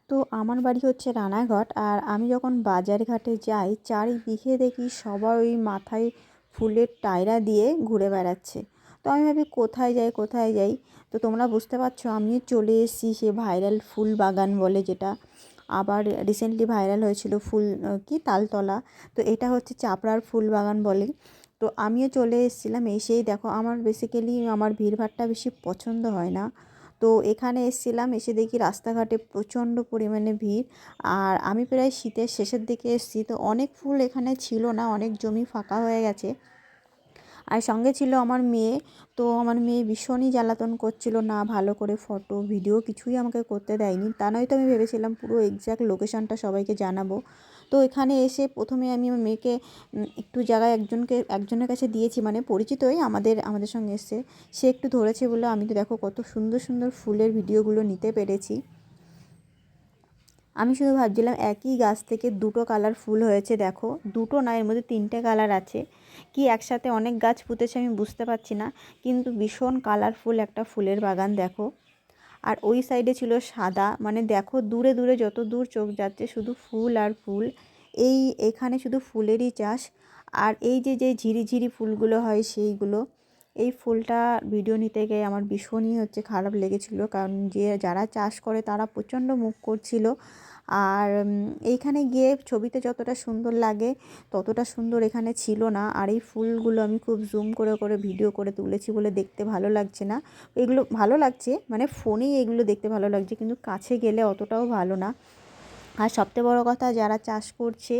তো আমার বাড়ি হচ্ছে রানাঘাট, আর আমি যখন বাজার ঘাটে যাই চারিদিকে দেখি সবার ওই মাথায় ফুলের টায়রা দিয়ে ঘুরে বেড়াচ্ছে। তো আমি ভাবি কোথায় যাই কোথায় যাই। তো তোমরা বুঝতে পারছো আমি চলে এসেছি সে ভাইরাল ফুল বাগান বলে, যেটা আবার রিসেন্টলি ভাইরাল হয়েছিল ফুল কি তালতলা। তো এটা হচ্ছে চাপড়ার ফুল বাগান বলে। তো আমিও চলে এসেছিলাম, এসেই দেখো আমার বেসিক্যালি আমার ভিড়ভাট্টা বেশি পছন্দ হয় না। তো এখানে এসেছিলাম, এসে দেখি রাস্তাঘাটে প্রচণ্ড পরিমাণে ভিড়। আর আমি প্রায় শীতের শেষের দিকে এসেছি, তো অনেক ফুল এখানে ছিল না, অনেক জমি ফাঁকা হয়ে গেছে। আর সঙ্গে ছিল আমার মেয়ে। তো আমার মেয়ে ভীষণই জ্বালাতন করছিল, না ভালো করে ফটো ভিডিও কিছুই আমাকে করতে দেয়নি। তা নয়তো আমি ভেবেছিলাম পুরো এক্স্যাক্ট লোকেশনটা সবাইকে জানাবো। তো এখানে এসে প্রথমে আমি আমার মেয়েকে একটু জায়গায় একজনের কাছে দিয়েছি, মানে পরিচিতই আমাদের সঙ্গে এসছে। সে একটু ধরেছে বলে আমি তো দেখো কত সুন্দর সুন্দর ফুলের ভিডিওগুলো নিতে পেরেছি। আমি শুধু ভাবছিলাম একই গাছ থেকে দুটো কালার ফুল হয়েছে, দেখো দুটো না, এর মধ্যে তিনটে কালার আছে। কি একসাথে অনেক গাছ পুঁতেছে আমি বুঝতে পারছি না, কিন্তু ভীষণ কালারফুল একটা ফুলের বাগান দেখো। আর ওই সাইডে ছিল সাদা, মানে দেখো দূরে দূরে যত দূর চোখ যাচ্ছে শুধু ফুল আর ফুল। এখানে শুধু ফুলেরই চাষ। আর এই যে যে ঝিরিঝিরি ফুলগুলো হয় সেইগুলো, এই ফুলটা ভিডিও নিতে গিয়ে আমার ভীষণই হচ্ছে খারাপ লেগেছিলো, কারণ যারা চাষ করে তারা প্রচণ্ড মুখ করছিল। আর এইখানে গিয়ে ছবিতে যতটা সুন্দর লাগে ততটা সুন্দর এখানে ছিল না। আর এই ফুলগুলো আমি খুব জুম করে করে ভিডিও করে তুলেছি বলে দেখতে ভালো লাগছে না। এগুলো ভালো লাগছে, মানে ফোনেই এগুলো দেখতে ভালো লাগছে, কিন্তু কাছে গেলে অতটাও ভালো না। আর সবথেকে বড় কথা, যারা চাষ করছে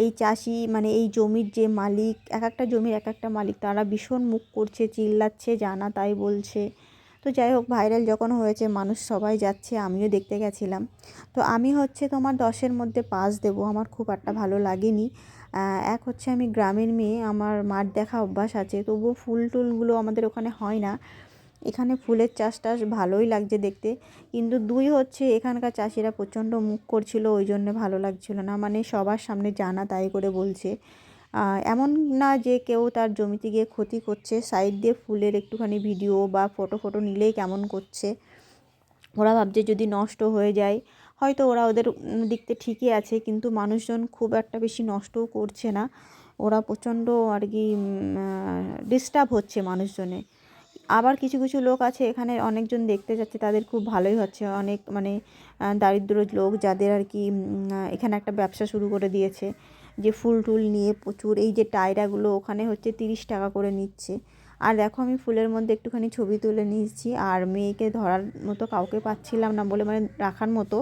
এই চাষি, মানে এই জমির যে মালিক, এক একটা জমির এক একটা মালিক, তারা ভীষণ মুখ করছে, চিল্লাচ্ছে, জানা তাই বলছে। তো যাই হোক, ভাইরাল যখন হয়েছে মানুষ সবাই যাচ্ছে, আমিও দেখতে গেছিলাম। তো আমি হচ্ছে তোমার 10-এর মধ্যে 5 দেবো, আমার খুব একটা ভালো লাগেনি। এক হচ্ছে আমি গ্রামের মেয়ে, আমার মাঠ দেখা অভ্যাস আছে, তবুও ফুল টুলগুলো আমাদের ওখানে হয় না। এখানে ফুলের চাষটাস ভালোই লাগছে দেখতে, কিন্তু 2 হচ্ছে এখানকার চাষিরা প্রচণ্ড মুখ করছিল, ওই জন্য ভালো লাগছিল না, মানে সবার সামনে জানা তাই করে বলছে। এমন না যে কেউ তার জমিতে গিয়ে ক্ষতি করছে, সাইড দিয়ে ফুলের একটুখানি ভিডিও বা ফটো নিলেই কেমন করছে। ওরা ভাবছে যদি নষ্ট হয়ে যায়, হয়তো ওরা ওদের দিক থেকে ঠিকই আছে, কিন্তু মানুষজন খুব একটা বেশি নষ্টও করছে না। ওরা প্রচণ্ড আর কি ডিস্টার্ব হচ্ছে মানুষজনে। আবার কিছু কিছু লোক আছে এখানে অনেকজন দেখতে যাচ্ছে, তাদের খুব ভালোই হচ্ছে, অনেক মানে দারিদ্র লোক যাদের আর কি এখানে একটা ব্যবসা শুরু করে দিয়েছে, যে ফুল টুল নিয়ে প্রচুর, এই যে টায়রাগুলো ওখানে হচ্ছে 30 টাকা করে নিচ্ছে। আর দেখো আমি ফুলের মধ্যে একটুখানি ছবি তুলে নিয়েছি, আর মেয়েকে ধরার মতো কাউকে পাচ্ছিলাম না বলে, মানে রাখার মতো,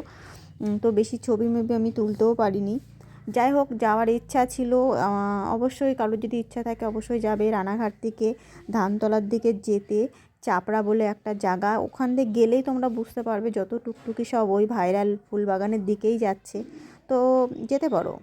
তো বেশি ছবি মেবি আমি তুলতেও পারিনি। যাই হোক, যাওয়ার ইচ্ছা ছিল, অবশ্যই কারোর যদি ইচ্ছা থাকে অবশ্যই যাবে রানাঘাট থেকে ধানতলার দিকে যেতে। চাপড়া বলে একটা জায়গা, ওখান দিয়ে গেলেই তোমরা বুঝতে পারবে যত টুকটুকি সব ওই ভাইরাল ফুল বাগানের দিকেই যাচ্ছে। তো যেতে পারো।